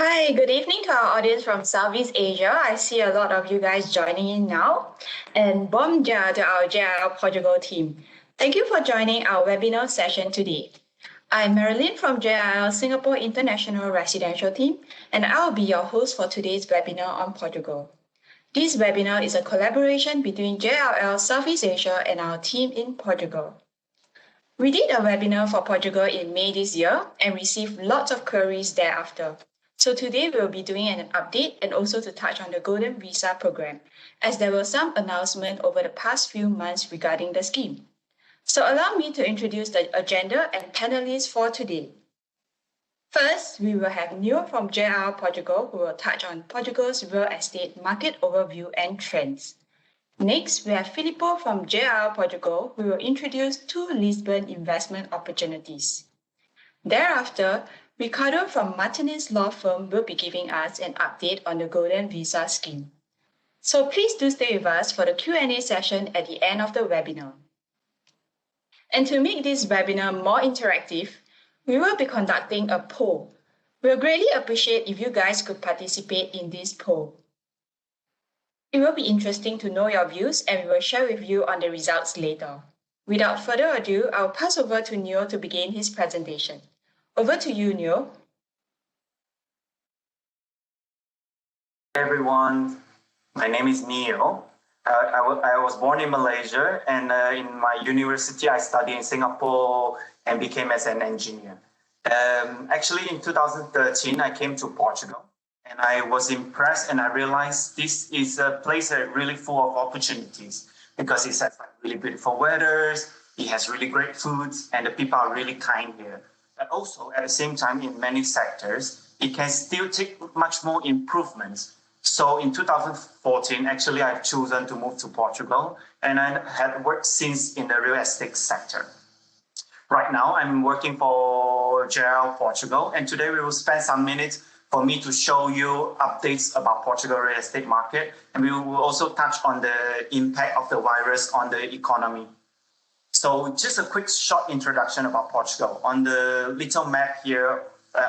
Hi, good evening to our audience from Southeast Asia. I see a lot of you guys joining in now. And bom dia to our JIL Portugal team. Thank you for joining our webinar session today. I'm Marilyn from JIL Singapore International Residential Team, and I'll be your host for today's webinar on Portugal. This webinar is a collaboration between JLL Southeast Asia and our team in Portugal. We did a webinar for Portugal in May this year and received lots of queries thereafter. So today we'll be doing an update and also to touch on the Golden Visa program, as there were some announcements over the past few months regarding the scheme. So allow me to introduce the agenda and panelists for today. First, we will have Neo from JR Portugal, who will touch on Portugal's real estate market overview and trends. Next, we have Filippo from JR Portugal, who will introduce two Lisbon investment opportunities. Thereafter, Ricardo from Martinez Law Firm will be giving us an update on the Golden Visa scheme. So please do stay with us for the Q&A session at the end of the webinar. And to make this webinar more interactive, we will be conducting a poll. We'll greatly appreciate if you guys could participate in this poll. It will be interesting to know your views, and we will share with you on the results later. Without further ado, I'll pass over to Neo to begin his presentation. Over to you, Neo. Hey everyone, my name is Neo. I was born in Malaysia, and in my university I studied in Singapore and became as an engineer. Actually, in 2013, I came to Portugal, and I was impressed, and I realized this is a place that really full of opportunities because it has really beautiful weathers, it has really great foods, and the people are really kind here. But also, at the same time, in many sectors, it can still take much more improvements. So in 2014, actually, I've chosen to move to Portugal, and I have worked since in the real estate sector. Right now, I'm working for JL Portugal, and today we will spend some minutes for me to show you updates about Portugal real estate market, and we will also touch on the impact of the virus on the economy. So just a quick short introduction about Portugal. On the little map here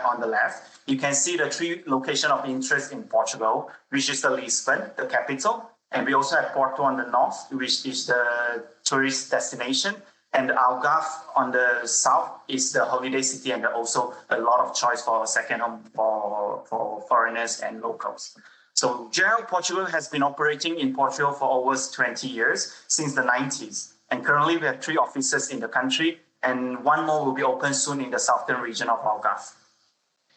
on the left, you can see the three locations of interest in Portugal, which is the Lisbon, the capital, and we also have Porto on the north, which is the tourist destination, and Algarve on the south is the holiday city, and also a lot of choice for second home for foreigners and locals. So JL Portugal has been operating in Portugal for almost 20 years, since the 90s. And currently we have 3 offices in the country, and 1 more will be open soon in the southern region of Algarve.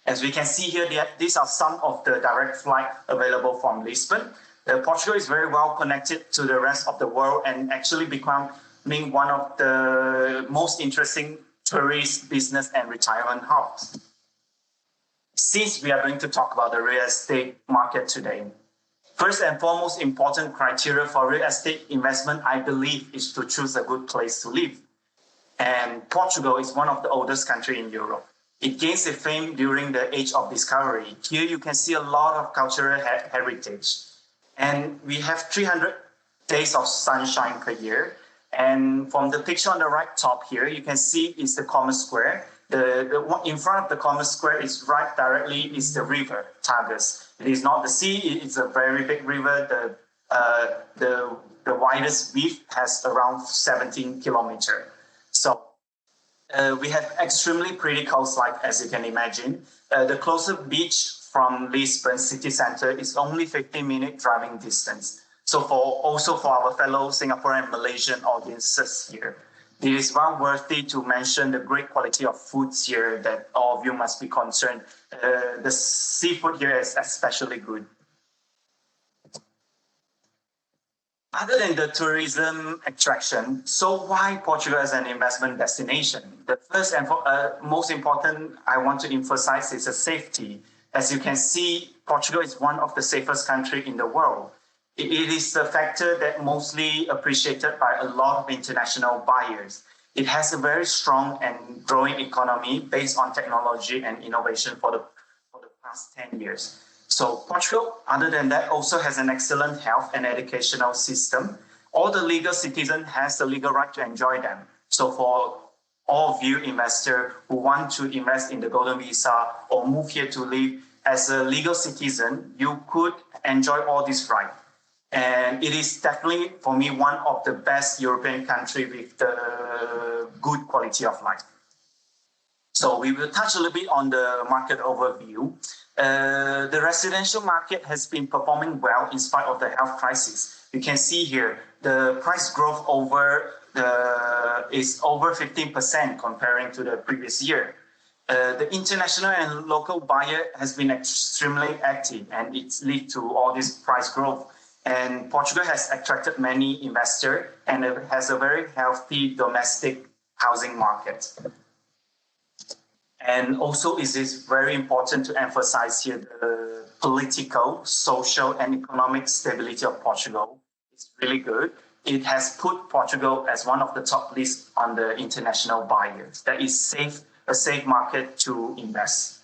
As we can see here, these are some of the direct flights available from Lisbon. Portugal is very well connected to the rest of the world and actually becoming one of the most interesting tourist, business, and retirement hubs. Since we are going to talk about the real estate market today, first and foremost important criteria for real estate investment, I believe, is to choose a good place to live. And Portugal is one of the oldest countries in Europe. It gains its fame during the age of discovery. Here you can see a lot of cultural heritage. And we have 300 days of sunshine per year. And from the picture on the right top here, you can see is the common square. In front of the common square is right directly is the river, Tagus. It is not the sea, it's a very big river. The widest width has around 17 kilometers. So we have extremely pretty coastline, as you can imagine. The closest beach from Lisbon city center is only 15-minute driving distance. So also for our fellow Singaporean and Malaysian audiences here, it is well worthy to mention the great quality of foods here that all of you must be concerned. The seafood here is especially good. Other than the tourism attraction, so why Portugal as an investment destination? The first and most important I want to emphasize is the safety. As you can see, Portugal is one of the safest countries in the world. It is a factor that mostly appreciated by a lot of international buyers. It has a very strong and growing economy based on technology and innovation for the past 10 years. So Portugal, other than that, also has an excellent health and educational system. All the legal citizens has the legal right to enjoy them. So for all of you investors who want to invest in the Golden Visa or move here to live, as a legal citizen, you could enjoy all this right. And it is definitely, for me, one of the best European country with the good quality of life. So we will touch a little bit on the market overview. The residential market has been performing well in spite of the health crisis. You can see here, the price growth is over 15% comparing to the previous year. The international and local buyer has been extremely active, and it's led to all this price growth. And Portugal has attracted many investors and it has a very healthy domestic housing market. And also, it is very important to emphasize here the political, social, and economic stability of Portugal. It's really good. It has put Portugal as one of the top lists on the international buyers. That is a safe market to invest.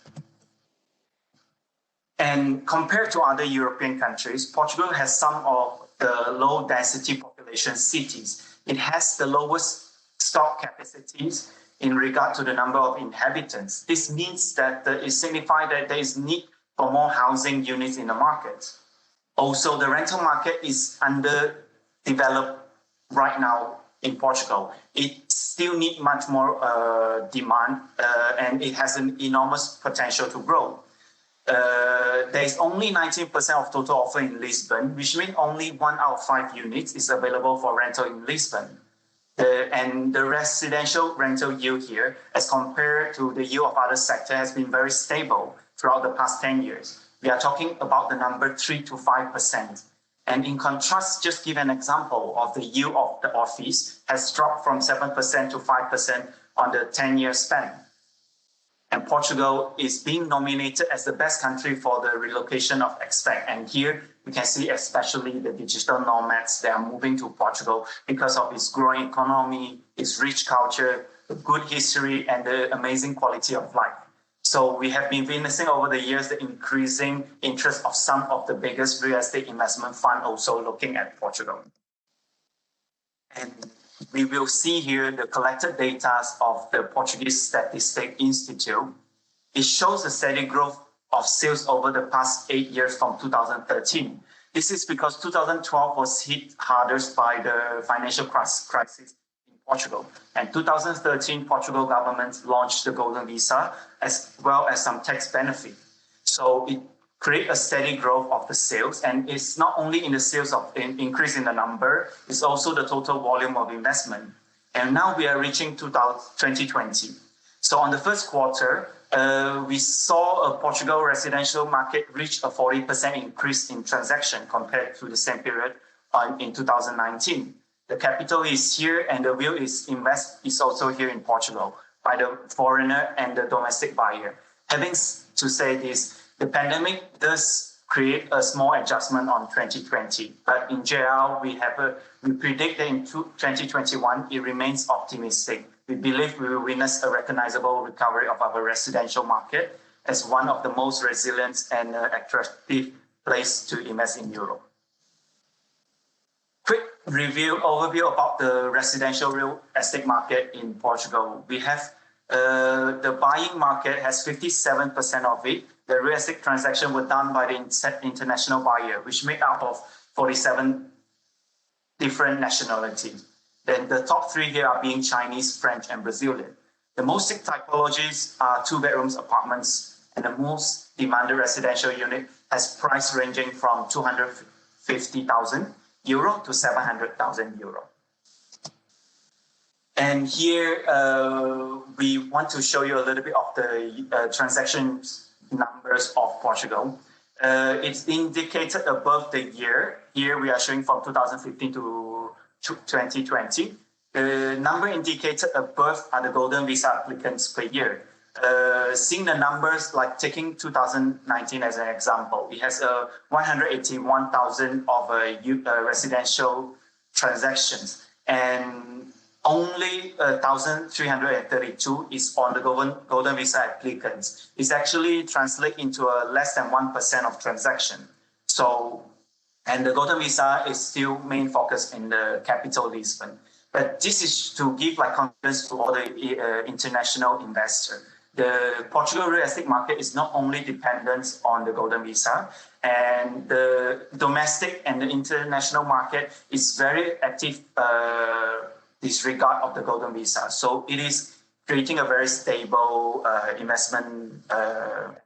And compared to other European countries, Portugal has some of the low density population cities. It has the lowest stock capacities in regard to the number of inhabitants. This means that it signifies that there is need for more housing units in the market. Also, the rental market is underdeveloped right now in Portugal. It still needs much more demand and it has an enormous potential to grow. There is only 19% of total offer in Lisbon, which means only 1 out of 5 units is available for rental in Lisbon. And the residential rental yield here, as compared to the yield of other sectors, has been very stable throughout the past 10 years. We are talking about the number 3 to 5%. And in contrast, just give an example of the yield of the office has dropped from 7% to 5% on the 10-year span. And Portugal is being nominated as the best country for the relocation of expats. And here we can see especially the digital nomads that are moving to Portugal because of its growing economy, its rich culture, the good history, and the amazing quality of life. So we have been witnessing over the years the increasing interest of some of the biggest real estate investment funds also looking at Portugal. And we will see here the collected data of the Portuguese Statistics Institute. It shows the steady growth of sales over the past 8 years from 2013. This is because 2012 was hit hardest by the financial crisis in Portugal. And 2013, Portugal government launched the Golden Visa as well as some tax benefit. So it create a steady growth of the sales, and it's not only in the sales of increase in the number, it's also the total volume of investment. And now we are reaching 2020. So on the first quarter, we saw a Portugal residential market reach a 40% increase in transaction compared to the same period in 2019. The capital is here and the will is also here in Portugal by the foreigner and the domestic buyer. Having to say this, the pandemic does create a small adjustment on 2020, but in general, we predict that in 2021, it remains optimistic. We believe we will witness a recognizable recovery of our residential market as one of the most resilient and attractive place to invest in Europe. Quick overview about the residential real estate market in Portugal. We have the buying market has 57% of it. The real estate transactions were done by the international buyer, which made up of 47 different nationalities. Then the top 3 here are being Chinese, French, and Brazilian. The most typologies are 2-bedroom apartments, and the most demanded residential unit has price ranging from 250,000 euro to 700,000 euro. And here we want to show you a little bit of the transactions numbers of Portugal. It's indicated above the year. Here we are showing from 2015 to 2020. The number indicated above are the Golden Visa applicants per year. Seeing the numbers, like taking 2019 as an example, it has 181,000 of residential transactions, and only 1,332 is on the Golden Visa applicants. It's actually translate into less than 1% of transaction. So, and the Golden Visa is still main focus in the capital Lisbon. But this is to give like confidence to all the international investors. the Portugal real estate market is not only dependent on the golden visa, and the domestic and the international market is very active disregard of the golden visa. So it is creating a very stable investment environment.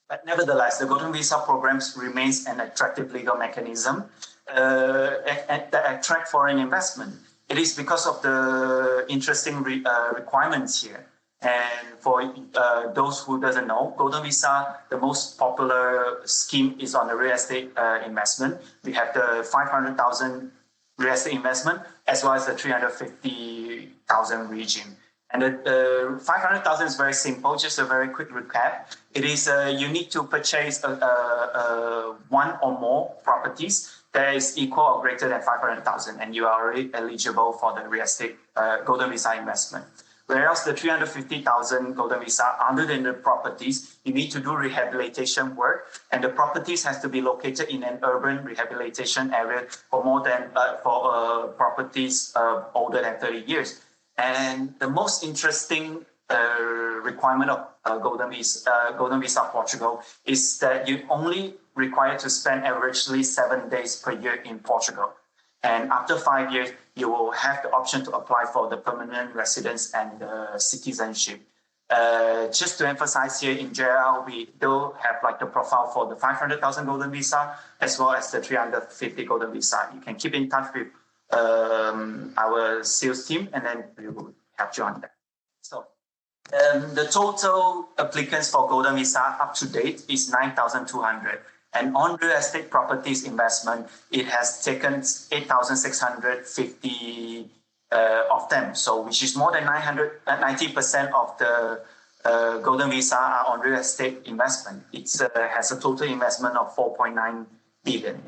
But nevertheless, the golden visa programs remains an attractive legal mechanism that attract foreign investment. It is because of the interesting requirements here. And for those who doesn't know, golden visa, the most popular scheme is on the real estate investment. We have the 500,000 real estate investment as well as the 350,000 regime. And the 500,000 is very simple, just a very quick recap. It is you need to purchase one or more properties that is equal or greater than 500,000, and you are already eligible for the real estate golden visa investment. Whereas the 350,000 golden visa, other than the properties, you need to do rehabilitation work, and the properties has to be located in an urban rehabilitation area for more than properties older than 30 years. And the most interesting requirement of golden visa Portugal is that you only required to spend averagely 7 days per year in Portugal. And after 5 years, you will have the option to apply for the permanent residence and citizenship. Just to emphasize here, in JL, we do have like the profile for the 500,000 golden visa as well as the 350 golden visa. You can keep in touch with our sales team, and then we will help you on that. So the total applicants for golden visa up to date is 9,200. And on real estate properties investment, it has taken 8,650 of them. So which is more than 90% of the golden visa are on real estate investment. It has a total investment of 4.9 billion.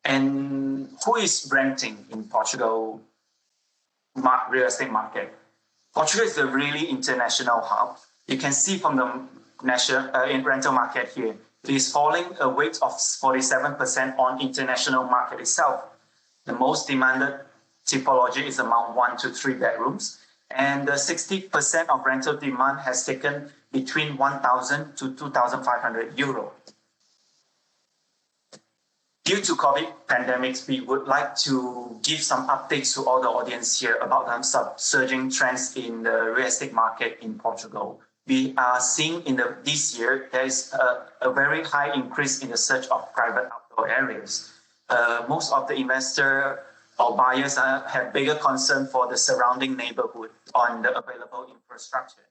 And who is renting in Portugal real estate market? Portugal is a really international hub. You can see from the national rental market here, it is falling a weight of 47% on international market itself. The most demanded typology is among 1 to 3 bedrooms, and the 60% of rental demand has taken between 1,000 to 2,500 euro. Due to COVID pandemics, we would like to give some updates to all the audience here about the surging trends in the real estate market in Portugal. We are seeing this year, there is a very high increase in the search of private outdoor areas. Most of the investor or buyers have bigger concern for the surrounding neighborhood on the available infrastructure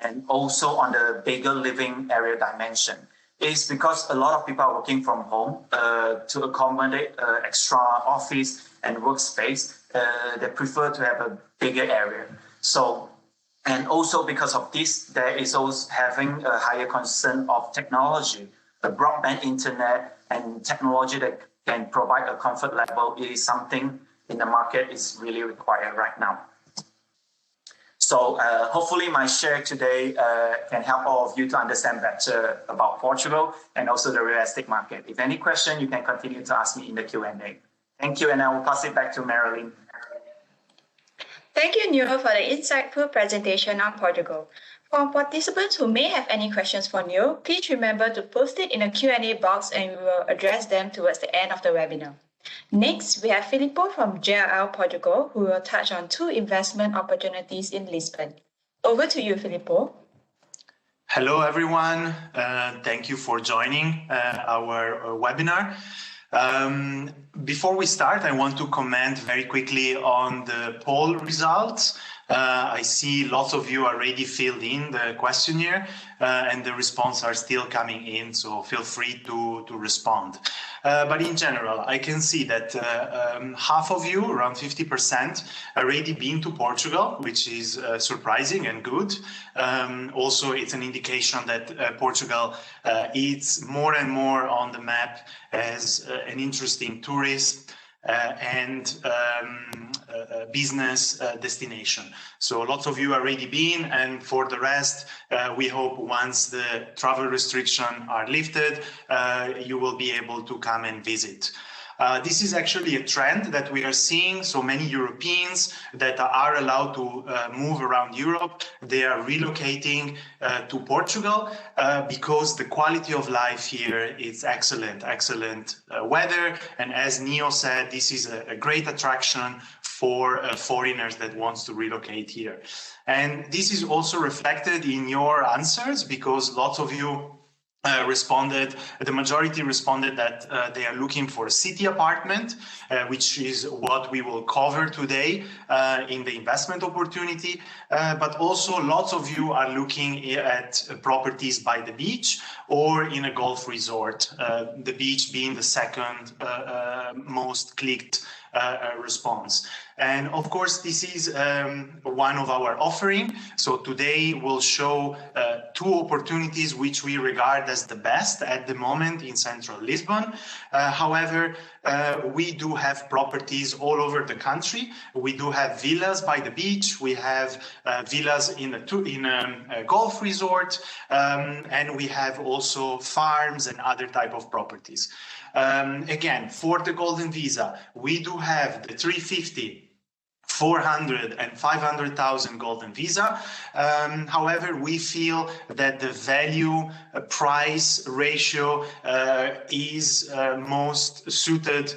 and also on the bigger living area dimension. It's because a lot of people are working from home to accommodate extra office and workspace. They prefer to have a bigger area. And also because of this, there is also having a higher concern of technology. The broadband internet and technology that can provide a comfort level is something in the market is really required right now. So hopefully my share today can help all of you to understand better about Portugal and also the real estate market. If any question, you can continue to ask me in the Q&A. Thank you, and I will pass it back to Marilyn. Thank you, Neo, for the insightful presentation on Portugal. For participants who may have any questions for Neo, please remember to post it in the Q&A box and we will address them towards the end of the webinar. Next, we have Filippo from JLL Portugal, who will touch on 2 investment opportunities in Lisbon. Over to you, Filippo. Hello, everyone. Thank you for joining our webinar. Before we start, I want to comment very quickly on the poll results. I see lots of you already filled in the questionnaire and the responses are still coming in, so feel free to respond. But in general, I can see that half of you, around 50%, already been to Portugal, which is surprising and good. Also, it's an indication that Portugal is more and more on the map as an interesting tourist and business destination. So lots of you already been, and for the rest, we hope once the travel restrictions are lifted, you will be able to come and visit. This is actually a trend that we are seeing. So many Europeans that are allowed to move around Europe, they are relocating to Portugal because the quality of life here is excellent weather. And as Neo said, this is a great attraction for foreigners that wants to relocate here. And this is also reflected in your answers, because lots of you the majority responded that they are looking for a city apartment, which is what we will cover today in the investment opportunity. But also lots of you are looking at properties by the beach or in a golf resort, the beach being the second most clicked response. And of course, this is one of our offering. So today we'll show two opportunities which we regard as the best at the moment in central Lisbon. However, we do have properties all over the country. We do have villas by the beach. We have villas in a golf resort, and we have also farms and other type of properties. Again, for the golden visa, we do have the 350, 400 and 500,000 golden visa. However, we feel that the value price ratio is most suited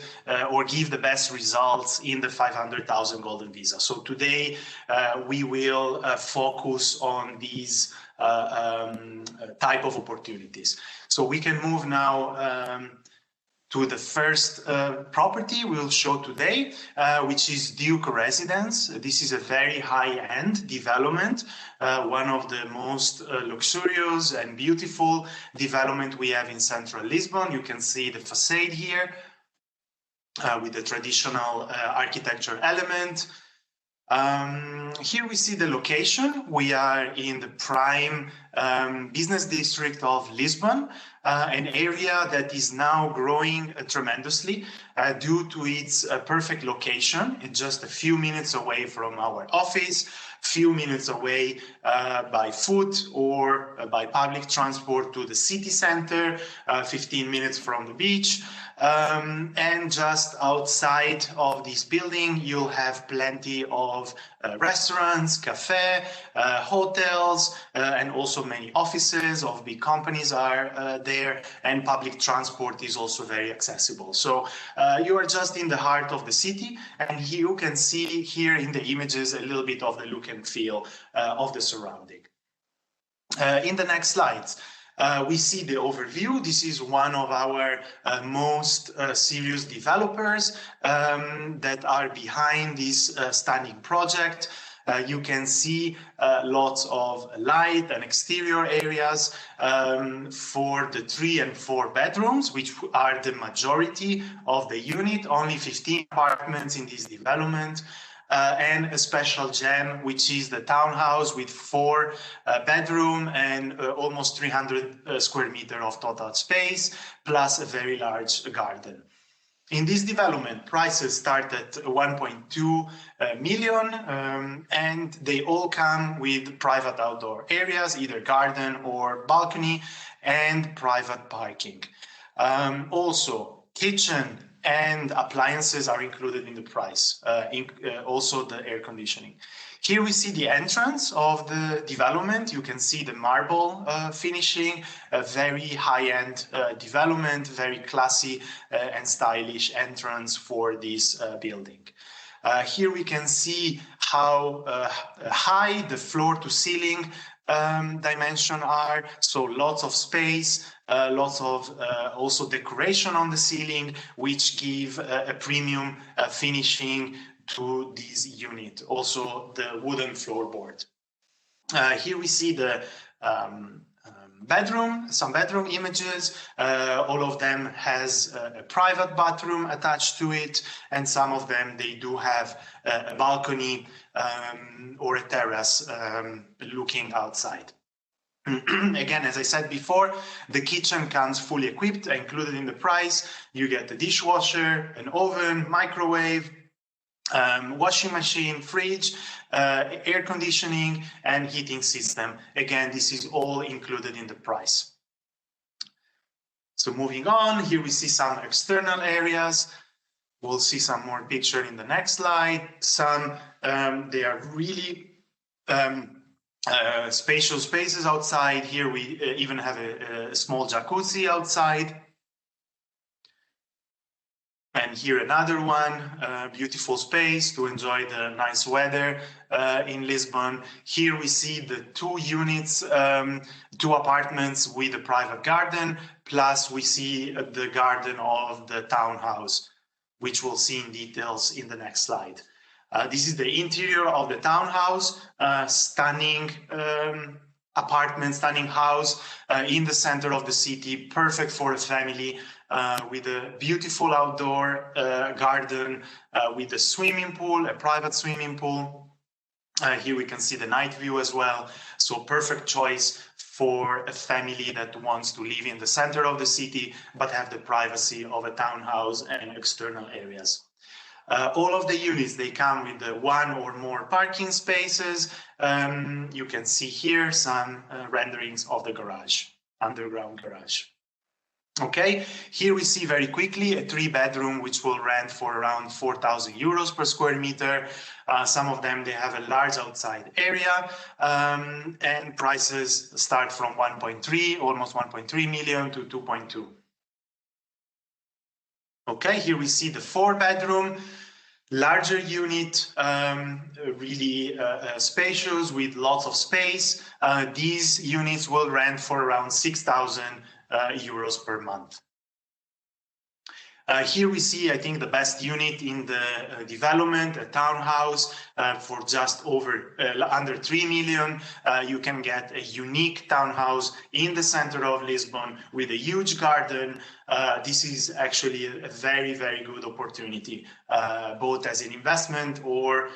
or give the best results in the 500,000 golden visa. So today we will focus on these type of opportunities. So we can move now to the first property we'll show today, which is Duke Residence. This is a very high-end development, one of the most luxurious and beautiful development we have in central Lisbon. You can see the facade here with the traditional architecture element. Here we see the location. We are in the prime business district of Lisbon, an area that is now growing tremendously due to its perfect location. It's just a few minutes away from our office, few minutes away by foot or by public transport to the city center, 15 minutes from the beach. And just outside of this building, you'll have plenty of restaurants, cafe, hotels, and also many offices of big companies are there, and public transport is also very accessible. So you are just in the heart of the city, and you can see here in the images a little bit of the look and feel of the surrounding. In the next slides, we see the overview. This is one of our most serious developers that are behind this stunning project. You can see lots of light and exterior areas for the 3 and 4 bedrooms, which are the majority of the unit, only 15 apartments in this development. And a special gem, which is the townhouse with 4 bedroom and almost 300 square meter of total space, plus a very large garden. In this development, prices start at 1.2 million, and they all come with private outdoor areas, either garden or balcony, and private parking. Also, kitchen and appliances are included in the price, also the air conditioning. Here we see the entrance of the development. You can see the marble finishing, a very high-end development, very classy and stylish entrance for this building. Here we can see how high the floor-to-ceiling dimension are, so lots of space, lots of also decoration on the ceiling, which give a premium finishing to this unit. Also the wooden floorboard. Here we see the some bedroom images. All of them has a private bathroom attached to it, and some of them they do have a balcony or a terrace looking outside. Again, as I said before, the kitchen comes fully equipped, included in the price. You get a dishwasher, an oven, microwave, washing machine, fridge, air conditioning, and heating system. Again, this is all included in the price. So moving on, here we see some external areas. We'll see some more picture in the next slide. Some, they are really spacious spaces outside. Here we even have a small jacuzzi outside. And here another one, beautiful space to enjoy the nice weather in Lisbon. Here we see the 2 units, 2 apartments with a private garden, plus we see the garden of the townhouse, which we'll see in details in the next slide. This is the interior of the townhouse, stunning apartment, stunning house in the center of the city, perfect for a family. With a beautiful outdoor garden, with a swimming pool, a private swimming pool. Here we can see the night view as well. So perfect choice for a family that wants to live in the center of the city, but have the privacy of a townhouse and external areas. All of the units, they come with 1 or more parking spaces. You can see here some renderings of the garage, underground garage. Okay, here we see very quickly a 3-bedroom which will rent for around 4,000 euros per square meter. Some of them, they have a large outside area, and prices start from 1.3, almost 1.3 million to 2.2. Okay, here we see the 4-bedroom, larger unit, really spacious with lots of space. These units will rent for around 6,000 euros per month. Here we see, I think, the best unit in the development, a townhouse for just under 3 million. You can get a unique townhouse in the center of Lisbon with a huge garden. This is actually a very, very good opportunity, both as an investment or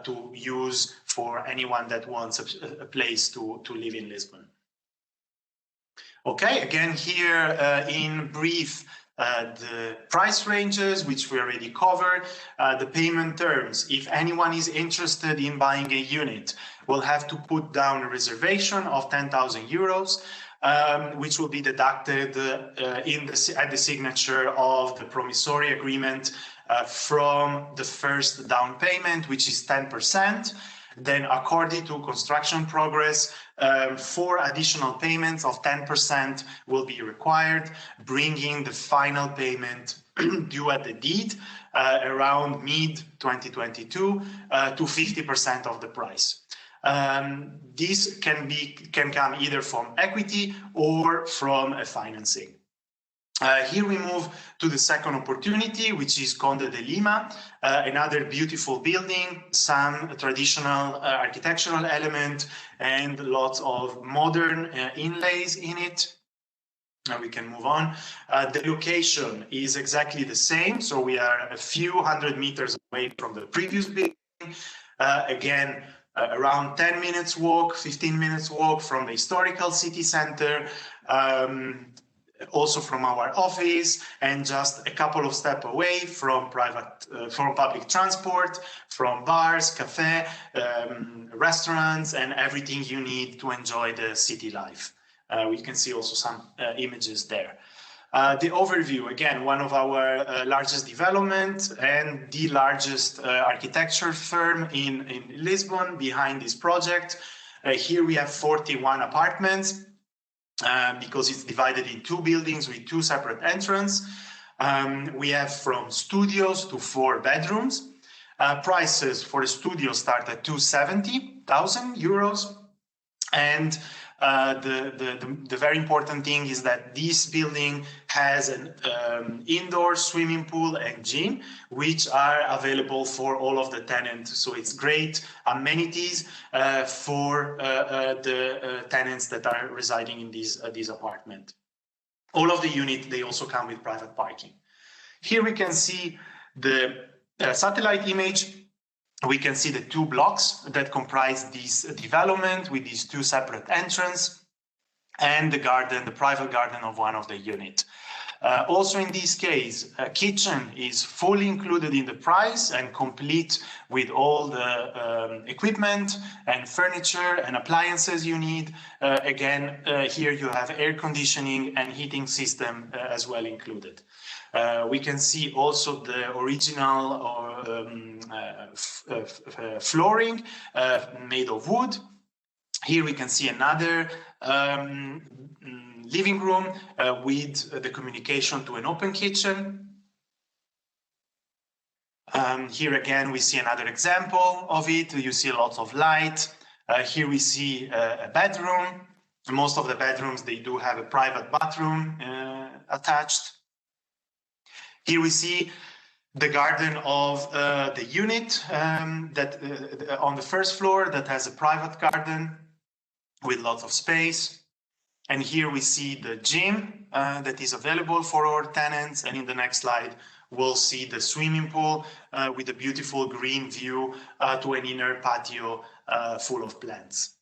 to use for anyone that wants a place to live in Lisbon. Okay, again here in brief, the price ranges, which we already covered, the payment terms. If anyone is interested in buying a unit, will have to put down a reservation of 10,000 euros, which will be deducted at the signature of the promissory agreement from the first down payment, which is 10%. Then, according to construction progress, 4 additional payments of 10% will be required, bringing the final payment due at the deed around mid-2022 to 50% of the price. This can come either from equity or from a financing. Here we move to the second opportunity, which is Condo de Lima, another beautiful building, some traditional architectural element, and lots of modern inlays in it. Now we can move on. The location is exactly the same, so we are a few hundred meters away from the previous building. Again, around 10 minutes walk, 15 minutes walk from the historical city center. Also from our office, and just a couple of steps away from public transport, from bars, cafe, restaurants, and everything you need to enjoy the city life. We can see also some images there. The overview, again, one of our largest development and the largest architecture firm in Lisbon behind this project. Here we have 41 apartments. Because it's divided in 2 buildings with 2 separate entrances. We have from studios to 4 bedrooms. Prices for a studio start at 270,000 euros. And the very important thing is that this building has an indoor swimming pool and gym, which are available for all of the tenants. So it's great amenities for the tenants that are residing in these apartments. All of the units, they also come with private parking. Here we can see the satellite image. We can see the 2 blocks that comprise this development with these 2 separate entrances and the garden, the private garden of one of the units. Also in this case, a kitchen is fully included in the price and complete with all the equipment and furniture and appliances you need. Again, here you have air conditioning and heating system as well included. We can see also the original flooring made of wood. Here we can see another living room with the communication to an open kitchen. Here again we see another example of it. You see lots of light. Here we see a bedroom. Most of the bedrooms, they do have a private bathroom attached. Here we see the garden of the unit that on the first floor that has a private garden with lots of space. And here we see the gym that is available for our tenants. And in the next slide, we'll see the swimming pool with a beautiful green view to an inner patio full of plants.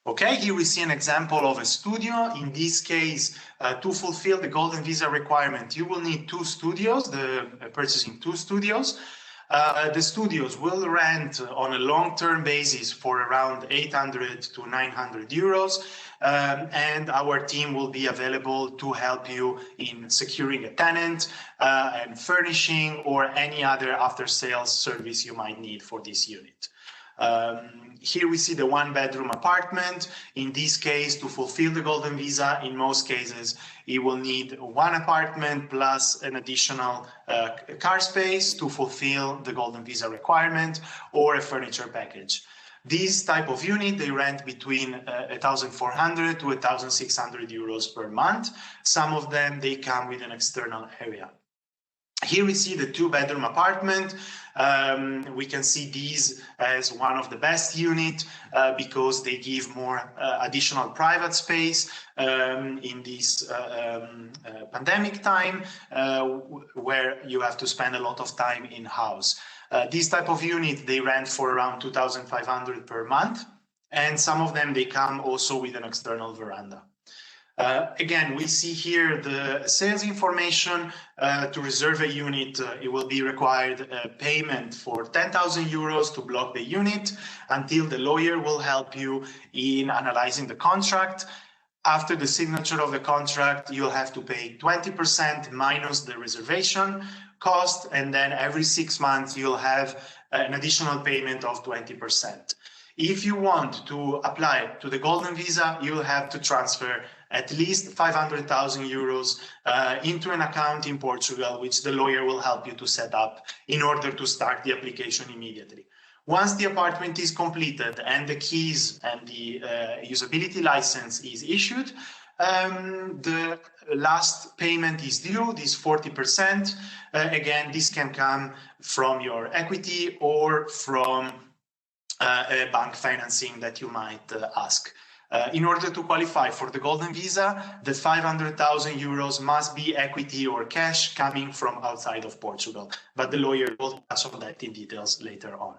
Okay, here we see an example of a studio. In this case, to fulfill the Golden Visa requirement, you will need 2 studios, purchasing 2 studios. The studios will rent on a long-term basis for around 800 to 900 euros. And our team will be available to help you in securing a tenant and furnishing or any other after-sales service you might need for this unit. Here we see the 1-bedroom apartment. In this case, to fulfill the Golden Visa, in most cases, it will need 1 apartment plus an additional car space to fulfill the Golden Visa requirement, or a furniture package. This type of unit, they rent between 1,400 to 1,600 euros per month. Some of them, they come with an external area. Here we see the 2-bedroom apartment. We can see these as one of the best units because they give more additional private space in this pandemic time where you have to spend a lot of time in-house. This type of unit, they rent for around 2,500 per month, and some of them, they come also with an external veranda. Again, we see here the sales information. To reserve a unit, it will be required a payment for 10,000 euros to block the unit until the lawyer will help you in analyzing the contract. After the signature of the contract, you'll have to pay 20% minus the reservation cost, and then every 6 months you'll have an additional payment of 20%. If you want to apply to the Golden Visa, you'll have to transfer at least 500,000 euros into an account in Portugal, which the lawyer will help you to set up in order to start the application immediately. Once the apartment is completed and the keys and the usability license is issued, the last payment is due, this 40%. Again, this can come from your equity or from a bank financing that you might ask. In order to qualify for the Golden Visa, the 500,000 euros must be equity or cash coming from outside of Portugal, but the lawyer will touch on that in details later on.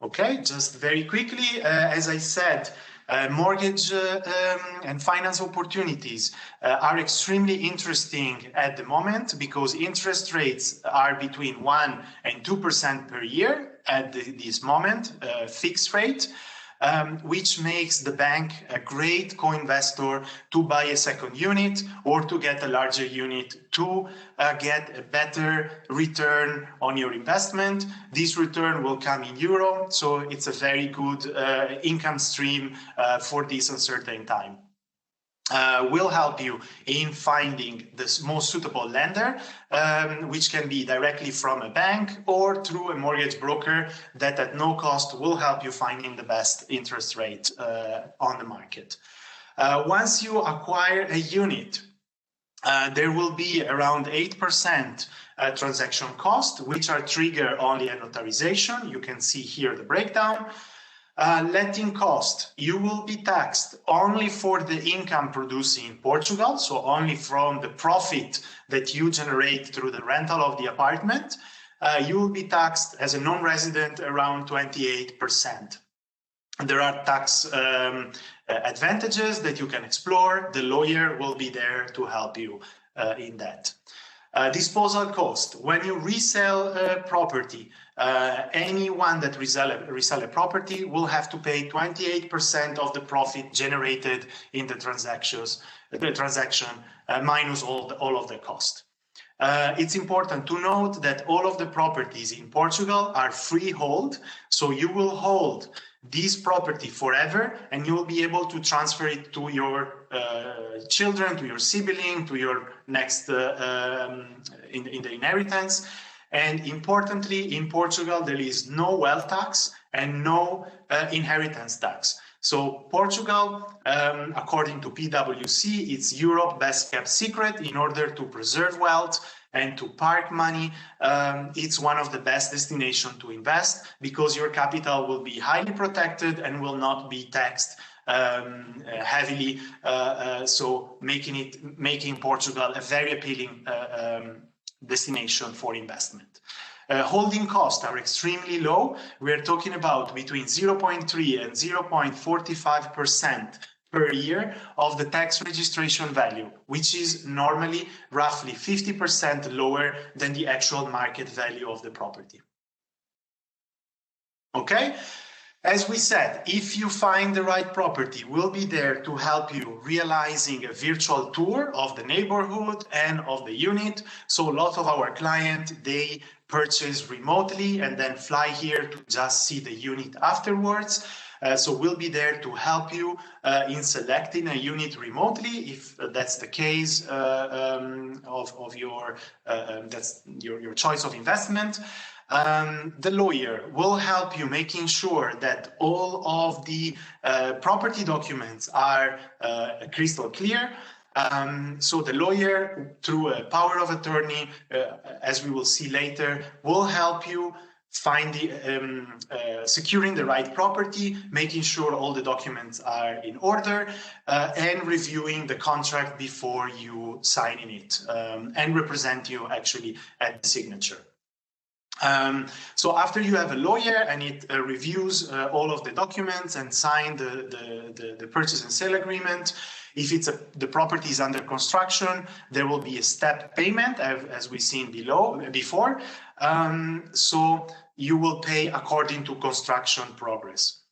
Okay, just very quickly, as I said, mortgage and finance opportunities are extremely interesting at the moment because interest rates are between 1 and 2% per year at this moment, fixed rate. Which makes the bank a great co-investor to buy a second unit or to get a larger unit to get a better return on your investment. This return will come in euro, so it's a very good income stream for this uncertain time. Will help you in finding the most suitable lender, which can be directly from a bank or through a mortgage broker that at no cost will help you finding the best interest rate on the market. Once you acquire a unit, there will be around 8% transaction cost, which are triggered only at notarization. You can see here the breakdown. Letting cost, you will be taxed only for the income producing in Portugal, so only from the profit that you generate through the rental of the apartment. You will be taxed as a non-resident around 28%. There are tax advantages that you can explore. The lawyer will be there to help you in that. Disposal cost. When you resell a property, anyone that resell a property will have to pay 28% of the profit generated in the transaction minus all of the cost. It's important to note that all of the properties in Portugal are freehold, so you will hold this property forever, and you will be able to transfer it to your children, to your sibling, to your next in the inheritance. And importantly, in Portugal, there is no wealth tax and no inheritance tax. So Portugal, according to PwC, it's Europe's best kept secret. In order to preserve wealth and to park money, it's one of the best destinations to invest, because your capital will be highly protected and will not be taxed heavily. So making Portugal a very appealing destination for investment. Holding costs are extremely low. We're talking about between 0.3 and 0.45% per year of the tax registration value, which is normally roughly 50% lower than the actual market value of the property. Okay? As we said, if you find the right property, we'll be there to help you realizing a virtual tour of the neighborhood and of the unit. So a lot of our clients, they purchase remotely and then fly here to just see the unit afterwards. So we'll be there to help you in selecting a unit remotely, if that's the case of your that's your choice of investment. The lawyer will help you making sure that all of the property documents are crystal clear. So the lawyer, through a power of attorney, as we will see later, will help you find the securing the right property, making sure all the documents are in order, and reviewing the contract before you signing it, and represent you actually at the signature. So after you have a lawyer and it reviews all of the documents and sign the purchase and sale agreement, if it's the property is under construction, there will be a step payment, as we've seen before. So you will pay according to construction progress.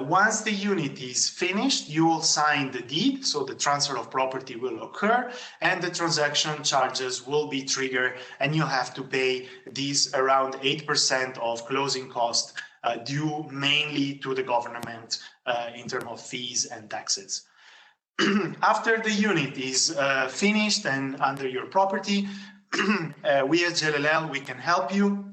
Once the unit is finished, you will sign the deed, so the transfer of property will occur, and the transaction charges will be triggered, and you have to pay these around 8% of closing cost due mainly to the government in terms of fees and taxes. After the unit is finished and under your property, we at JLL, we can help you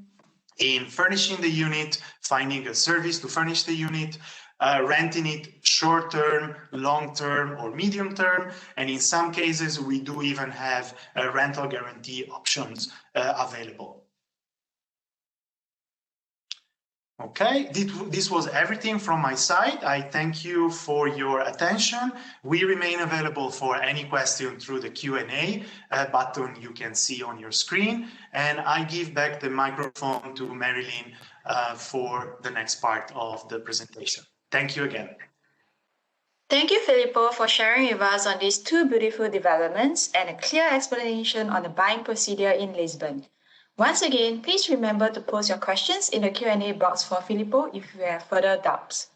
in furnishing the unit, finding a service to furnish the unit, renting it short-term, long-term, or medium-term. And in some cases, we do even have rental guarantee options available. Okay, this was everything from my side. I thank you for your attention. We remain available for any question through the Q&A button you can see on your screen. And I give back the microphone to Marilyn for the next part of the presentation. Thank you again. Thank you, Filippo, for sharing with us on these two beautiful developments and a clear explanation on the buying procedure in Lisbon. Once again, please remember to post your questions in the Q&A box for Filippo if you have further doubts.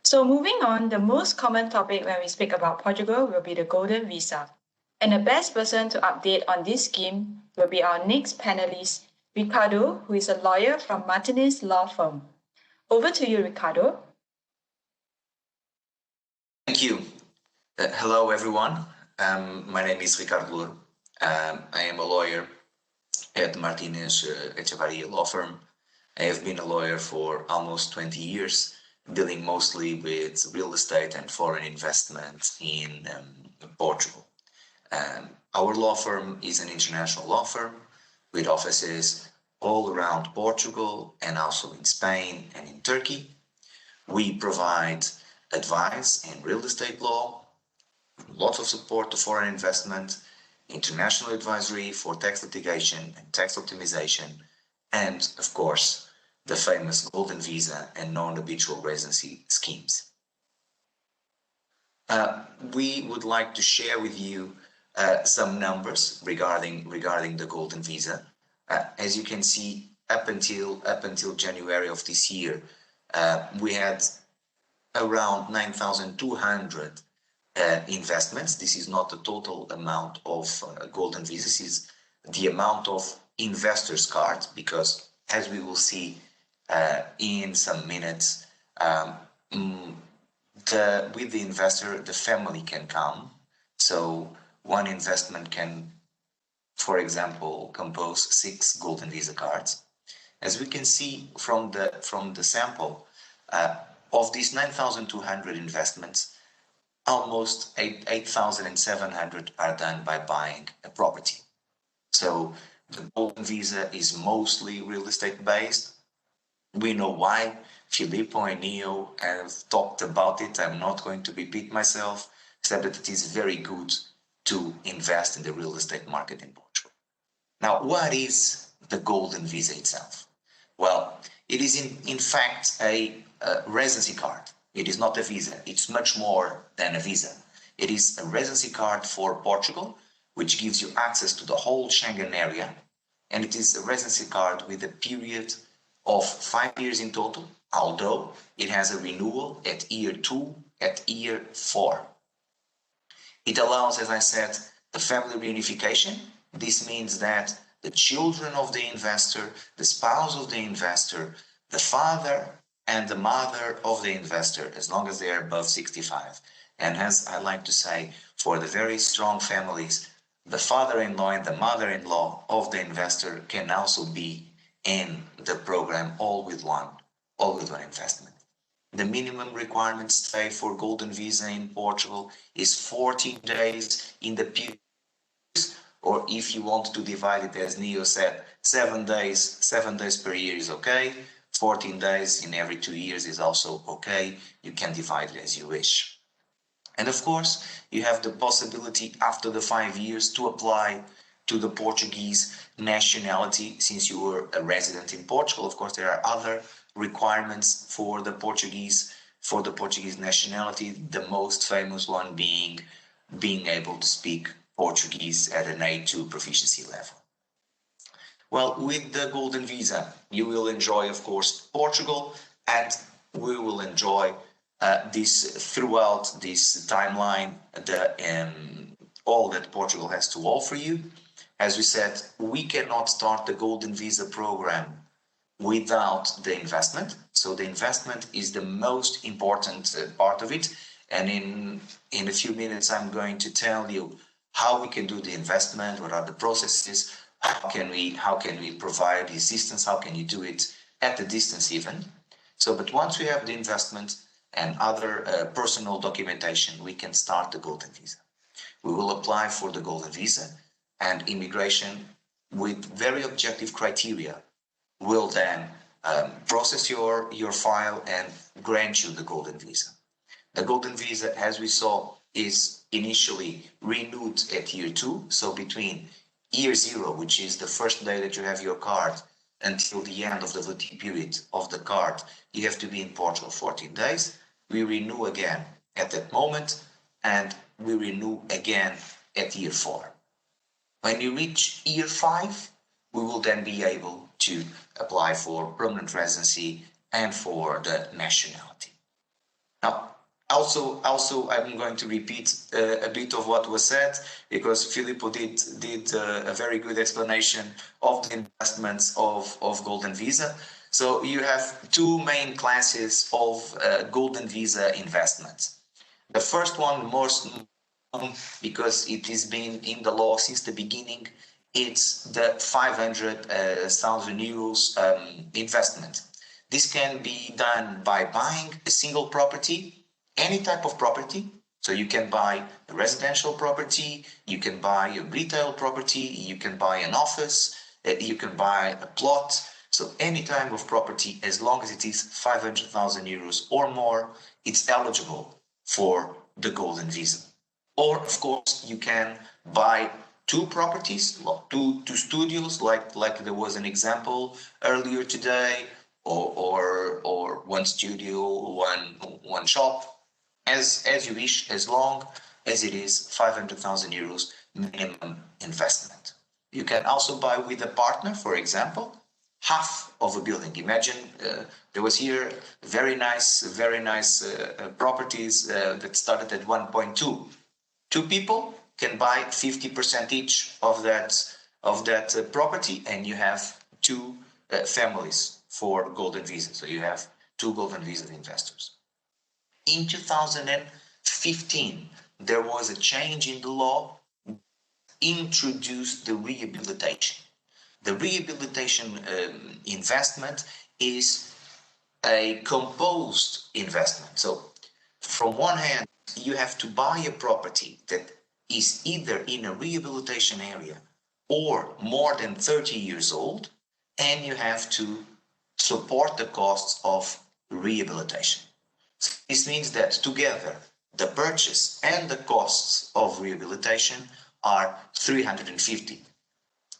So moving on, the most common topic when we speak about Portugal will be the Golden Visa. And the best person to update on this scheme will be our next panelist, Ricardo, who is a lawyer from Martinez Law Firm. Over to you, Ricardo. Thank you. Hello, everyone. My name is Ricardo. I am a lawyer at Martinez Echevarria Law Firm. I have been a lawyer for almost 20 years, dealing mostly with real estate and foreign investment in Portugal. Our law firm is an international law firm with offices all around Portugal and also in Spain and in Turkey. We provide advice in real estate law, lots of support to foreign investment, international advisory for tax litigation and tax optimization, and of course, the famous Golden Visa and non-habitual residency schemes. We would like to share with you some numbers regarding the Golden Visa. As you can see, up until January of this year, we had around 9,200 investments. This is not the total amount of Golden Visas, is the amount of investors' cards, because as we will see in some minutes, with the investor, the family can come. So one investment can, for example, compose 6 Golden Visa cards. As we can see from the sample, of these 9,200 investments, almost 8,700 are done by buying a property. So the Golden Visa is mostly real estate based. We know why. Filippo and Neo have talked about it. I'm not going to repeat myself, except that it is very good to invest in the real estate market in Portugal. Now, what is the Golden Visa itself? Well, it is in fact a residency card. It is not a visa. It's much more than a visa. It is a residency card for Portugal, which gives you access to the whole Schengen area. And it is a residency card with a period of 5 years in total, although it has a renewal at year 2, at year 4. It allows, as I said, the family reunification. This means that the children of the investor, the spouse of the investor, the father and the mother of the investor, as long as they are above 65. And as I like to say, for the very strong families, the father-in-law and the mother-in-law of the investor can also be in the program, all with one investment. The minimum requirement stay for Golden Visa in Portugal is 14 days in the period, or if you want to divide it, as Neo said, 7 days per year is okay. 14 days in every 2 years is also okay. You can divide it as you wish. And of course, you have the possibility after the 5 years to apply to the Portuguese nationality, since you were a resident in Portugal. Of course, there are other requirements for the Portuguese nationality, the most famous one being able to speak Portuguese at an A2 proficiency level. Well, with the Golden Visa, you will enjoy, of course, Portugal, and we will enjoy this throughout this timeline, all that Portugal has to offer you. As we said, we cannot start the Golden Visa program without the investment. So the investment is the most important part of it. And in a few minutes, I'm going to tell you how we can do the investment, what are the processes, how can we provide the assistance, how can you do it at a distance even. So, but once we have the investment and other personal documentation, we can start the Golden Visa. We will apply for the Golden Visa, and immigration, with very objective criteria, will then process your file and grant you the Golden Visa. The Golden Visa, as we saw, is initially renewed at year 2. So between year 0, which is the first day that you have your card, until the end of the validity period of the card, you have to be in Portugal 14 days. We renew again at that moment, and we renew again at year 4. When you reach year 5, we will then be able to apply for permanent residency and for the nationality. Now, also, I'm going to repeat a bit of what was said, because Filippo did a very good explanation of the investments of Golden Visa. So you have 2 main classes of Golden Visa investments. The first one, most because it has been in the law since the beginning, it's the 500,000 euros investment. This can be done by buying a single property, any type of property. So you can buy a residential property, you can buy a retail property, you can buy an office, you can buy a plot. So any type of property, as long as it is 500,000 euros or more, it's eligible for the Golden Visa. Or, of course, you can buy 2 properties, two studios, like there was an example earlier today, or one studio, one shop, as you wish, as long as it is 500,000 euros minimum investment. You can also buy with a partner, for example, half of a building. Imagine there was here very nice properties that started at 1.2. Two people can buy 50% each of that property, and you have two families for golden visa. So you have two golden visa investors. In 2015, there was a change in the law, introduced the rehabilitation. The rehabilitation investment is a composed investment. So from one hand, you have to buy a property that is either in a rehabilitation area or more than 30 years old, and you have to support the costs of rehabilitation. So this means that together, the purchase and the costs of rehabilitation are 350.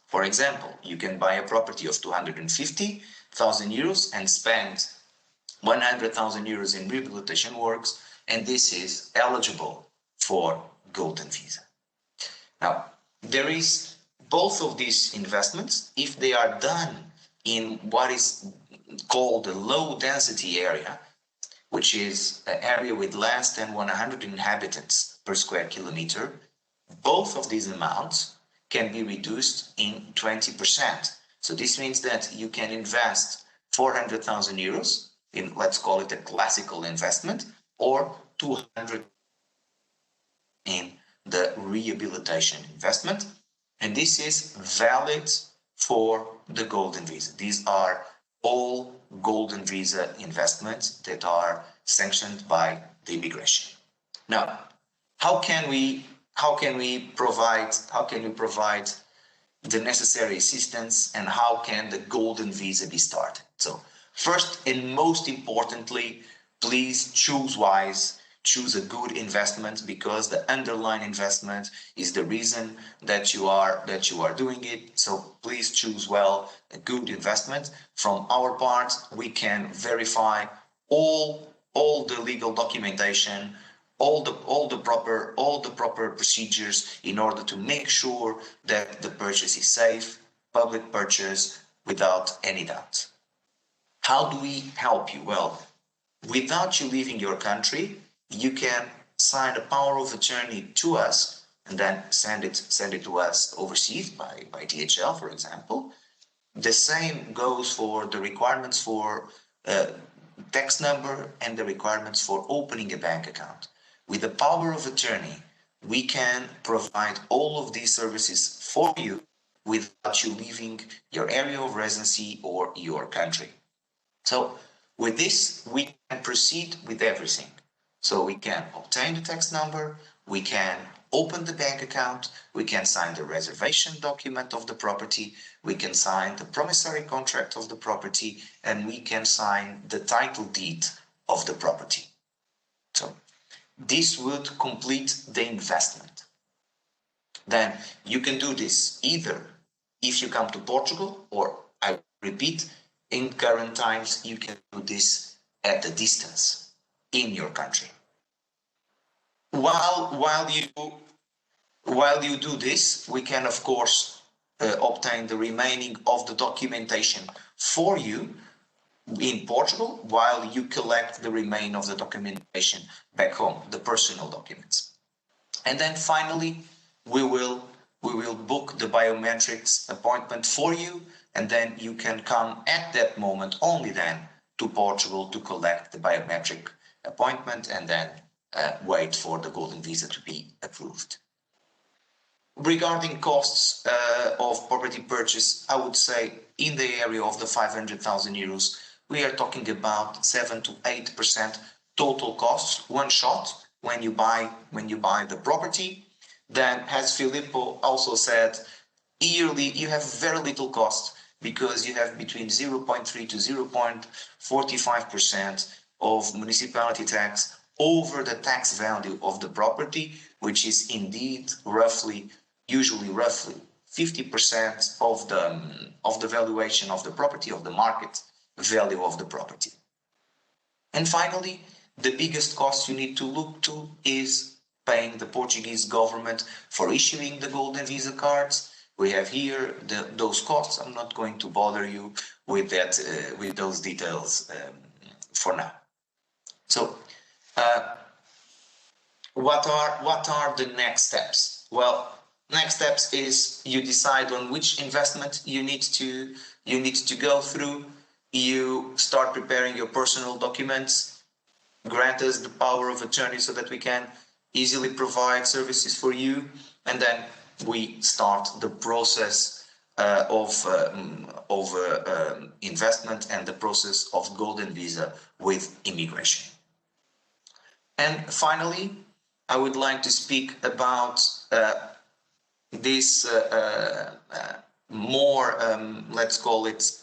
For example, you can buy a property of 250,000 euros and spend 100,000 euros in rehabilitation works, and this is eligible for golden visa. Now, there is both of these investments, if they are done in what is called a low density area, which is an area with less than 100 inhabitants per square kilometer, both of these amounts can be reduced in 20%. So this means that you can invest 400,000 euros in, let's call it a classical investment, or 200 in the rehabilitation investment. And this is valid for the golden visa. These are all golden visa investments that are sanctioned by the immigration. Now, how can we provide the necessary assistance, and how can the golden visa be started? So first and most importantly, please choose wise, choose a good investment, because the underlying investment is the reason that you are doing it. So please choose well a good investment. From our part, we can verify all the legal documentation, all the proper procedures in order to make sure that the purchase is safe, public purchase without any doubt. How do we help you? Well, without you leaving your country, you can sign a power of attorney to us and then send it to us overseas by DHL, for example. The same goes for the requirements for tax number and the requirements for opening a bank account. With the power of attorney, we can provide all of these services for you without you leaving your area of residency or your country. So with this, we can proceed with everything. So we can obtain the tax number, we can open the bank account, we can sign the reservation document of the property, we can sign the promissory contract of the property, and we can sign the title deed of the property. So this would complete the investment. Then you can do this either if you come to Portugal, or I repeat, in current times, you can do this at a distance in your country. While you do this, we can of course obtain the remaining of the documentation for you in Portugal, while you collect the remaining of the documentation back home, the personal documents. And then finally, we will book the biometrics appointment for you, and then you can come at that moment, only then, to Portugal to collect the biometric appointment, and then wait for the golden visa to be approved. Regarding costs of property purchase, I would say in the area of the 500,000 euros, we are talking about 7 to 8% total costs, one shot, when you buy the property. Then, as Filippo also said, yearly you have very little cost, because you have between 0.3 to 0.45% of municipality tax over the tax value of the property, which is indeed usually roughly 50% of the valuation of the property, of the market value of the property. And finally, the biggest cost you need to look to is paying the Portuguese government for issuing the golden visa cards. We have here those costs. I'm not going to bother you with that, with those details for now. So, what are the next steps? Well, next steps is you decide on which investment you need to go through. You start preparing your personal documents, grant us the power of attorney so that we can easily provide services for you, and then we start the process of investment and the process of golden visa with immigration. And finally, I would like to speak about this more, let's call it,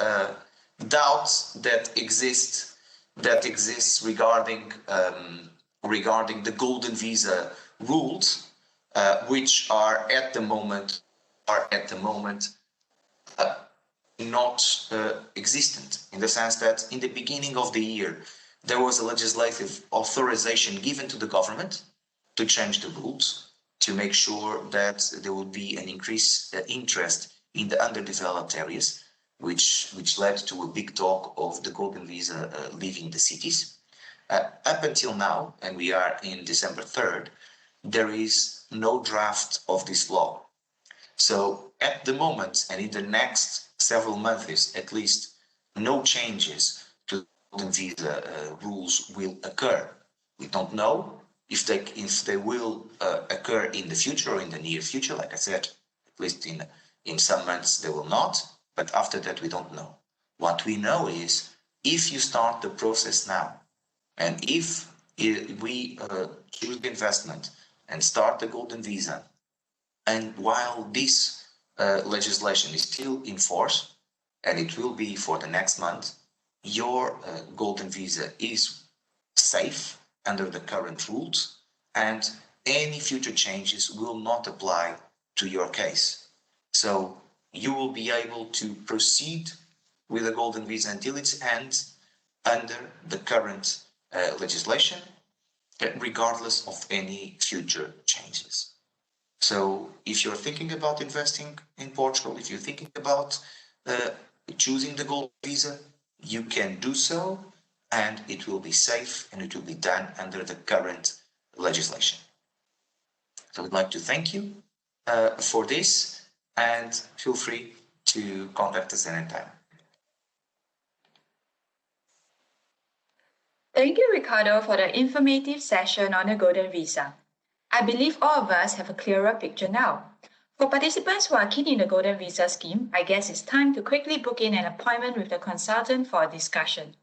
doubts that exist regarding the golden visa rules, which are at the moment not existent, in the sense that in the beginning of the year there was a legislative authorization given to the government to change the rules to make sure that there would be an increased interest in the underdeveloped areas, which led to a big talk of the golden visa leaving the cities. Up until now, and we are in December 3rd, there is no draft of this law. So at the moment, and in the next several months at least, no changes to the golden visa rules will occur. We don't know if they will occur in the future or in the near future. Like I said, at least in some months they will not, but after that we don't know. What we know is if you start the process now, and if we choose the investment and start the golden visa, and while this legislation is still in force, and it will be for the next month, your golden visa is safe under the current rules, and any future changes will not apply to your case. So you will be able to proceed with the golden visa until its end under the current legislation, regardless of any future changes. So if you're thinking about investing in Portugal, if you're thinking about choosing the golden visa, you can do so, and it will be safe and it will be done under the current legislation. So I'd like to thank you for this, and feel free to contact us anytime. Thank you, Ricardo, for the informative session on the golden visa. I believe all of us have a clearer picture now. For participants who are keen in the golden visa scheme, I guess it's time to quickly book in an appointment with the consultant for a discussion.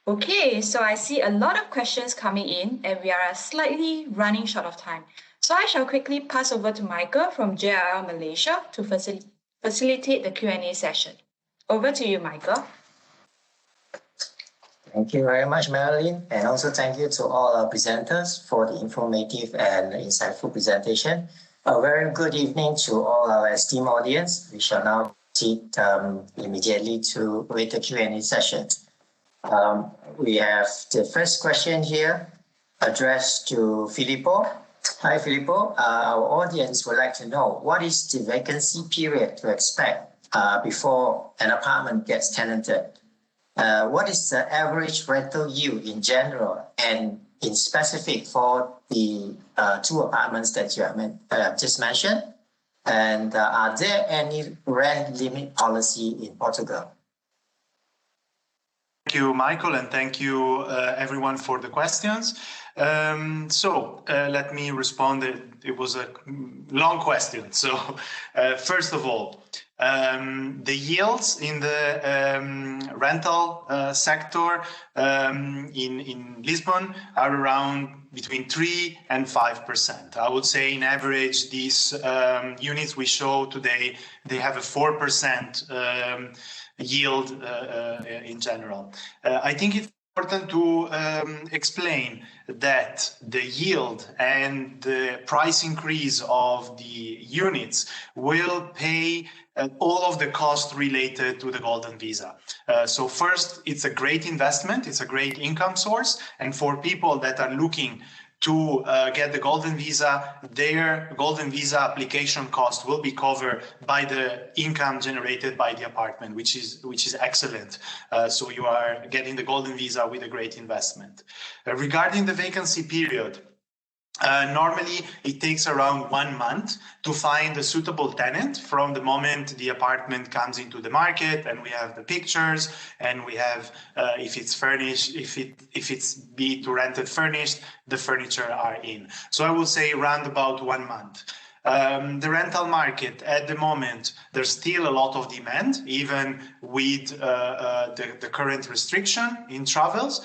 Okay, so I see a lot of questions coming in and we are slightly running short of time. So I shall quickly pass over to Michael from JRL Malaysia to facilitate the Q&A session. Over to you, Michael. Thank you very much, Marilyn, and also thank you to all our presenters for the informative and insightful presentation. A very good evening to all our esteemed audience. We shall now proceed immediately with the Q&A session. We have the first question here addressed to Filippo. Hi, Filippo. Our audience would like to know what is the vacancy period to expect before an apartment gets tenanted? What is the average rental yield in general and in specific for the two apartments that you have just mentioned? And are there any rent limit policy in Portugal? Thank you, Michael, and thank you, everyone, for the questions. Let me respond. It was a long question. So, first of all, the yields in the rental sector in Lisbon are around between 3 and 5%. I would say, in average, these units we show today, they have a 4% yield in general. I think it's important to explain that the yield and the price increase of the units will pay all of the costs related to the Golden Visa. So first, it's a great investment, it's a great income source, and for people that are looking to get the Golden Visa, their Golden Visa application cost will be covered by the income generated by the apartment, which is excellent. So you are getting the Golden Visa with a great investment. Regarding the vacancy period, normally it takes around 1 month to find a suitable tenant from the moment the apartment comes into the market, and we have the pictures, and we have if it's furnished, if it's be it rented furnished, the furniture are in. So I will say around about 1 month. The rental market at the moment, there's still a lot of demand, even with the current restriction in travels.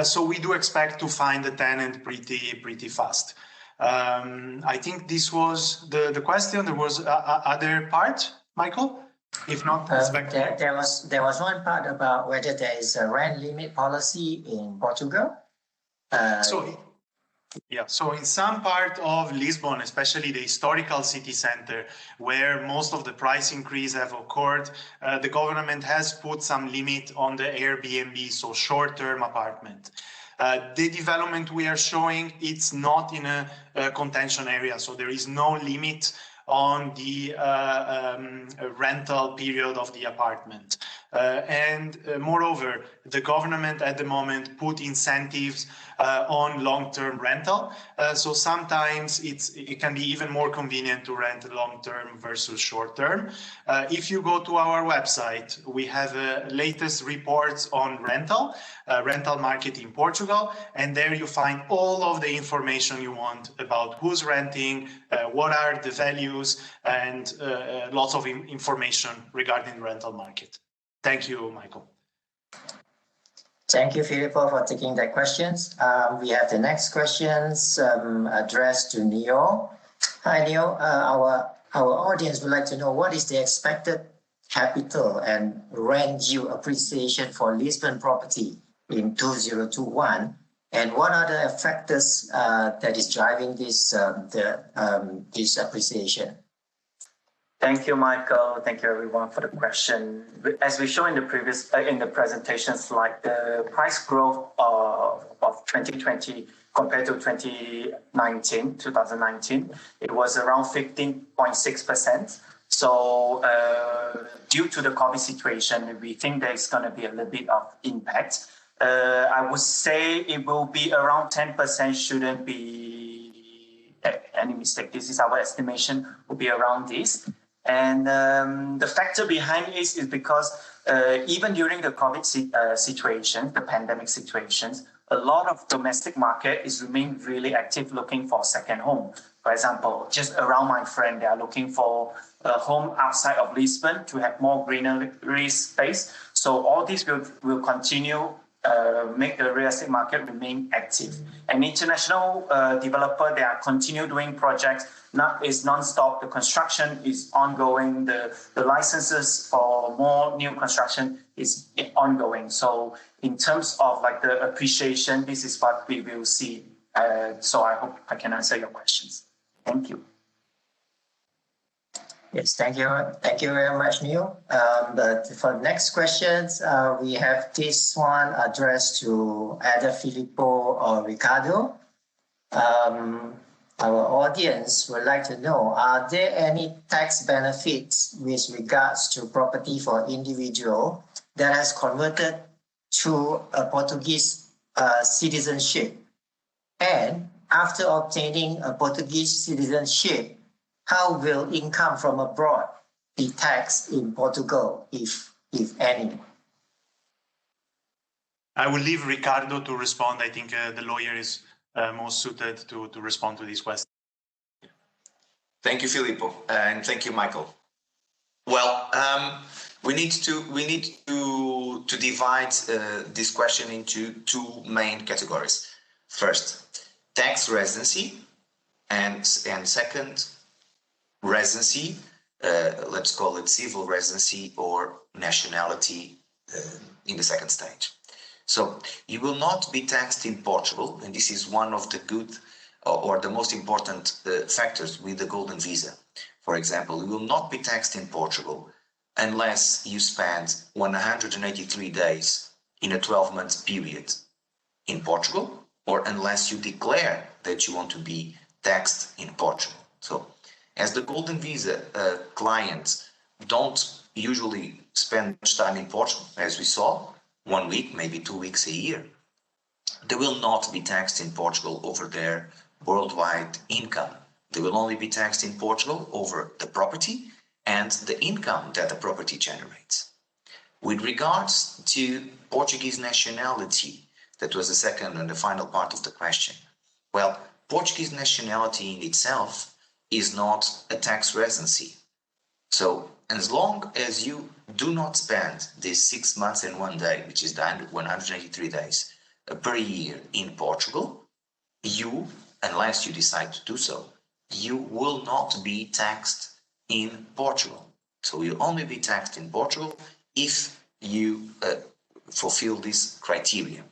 So we do expect to find a tenant pretty fast. I think this was the question. There was other part, Michael? If not, there was one part about whether there is a rent limit policy in Portugal. So in some part of Lisbon, especially the historical city center, where most of the price increase have occurred, the government has put some limit on the Airbnb, so short-term apartment. The development we are showing, it's not in a contention area, so there is no limit on the rental period of the apartment. And moreover, the government at the moment put incentives on long-term rental. So sometimes it can be even more convenient to rent long-term versus short-term. If you go to our website, we have latest reports on rental market in Portugal, and there you find all of the information you want about who's renting, what are the values, and lots of information regarding the rental market. Thank you, Michael. Thank you, Filippo, for taking the questions. We have the next questions addressed to Neo. Hi, Neo. Our audience would like to know what is the expected capital and rent yield appreciation for Lisbon property in 2021, and what are the factors that is driving this this appreciation? Thank you, Michael. Thank you, everyone, for the question. As we show in the previous in the presentation slide, the price growth of 2020 compared to 2019, it was around 15.6%. So due to the COVID situation, we think there's going to be a little bit of impact. I would say it will be around 10%, shouldn't be any mistake. This is our estimation, will be around this. And the factor behind it is because even during the COVID situation, the pandemic situations, a lot of domestic market is remain really active looking for a second home. For example, just around my friend, they are looking for a home outside of Lisbon to have more greenery space. So all this will continue make the real estate market remain active. And international developer, they are continue doing projects. Is non-stop. The construction is ongoing. The licenses for more new construction is ongoing. So in terms of like the appreciation, this is what we will see. So I hope I can answer your questions. Thank you. Yes, thank you. Thank you very much, Neil. But for the next questions, we have this one addressed to either Filippo or Ricardo. Our audience would like to know, are there any tax benefits with regards to property for individual that has converted to a Portuguese citizenship? And after obtaining a Portuguese citizenship, how will income from abroad be taxed in Portugal, if any? I will leave Ricardo to respond. I think the lawyer is most suited to respond to this question. Thank you, Filippo, and thank you, Michael. Well, we need to divide this question into two main categories. First, tax residency, and second, residency. Let's call it civil residency or nationality in the second stage. So you will not be taxed in Portugal, and this is one of the good or the most important factors with the Golden Visa. For example, you will not be taxed in Portugal unless you spend 183 days in a 12-month period in Portugal, or unless you declare that you want to be taxed in Portugal. So as the Golden Visa clients don't usually spend much time in Portugal, as we saw, 1 week, maybe 2 weeks a year, they will not be taxed in Portugal over their worldwide income. They will only be taxed in Portugal over the property and the income that the property generates. With regards to Portuguese nationality, that was the second and the final part of the question. Well, Portuguese nationality in itself is not a tax residency. So as long as you do not spend these 6 months and 1 day, which is the 183 days per year in Portugal, you, unless you decide to do so, you will not be taxed in Portugal. So you'll only be taxed in Portugal if you fulfill this criteria.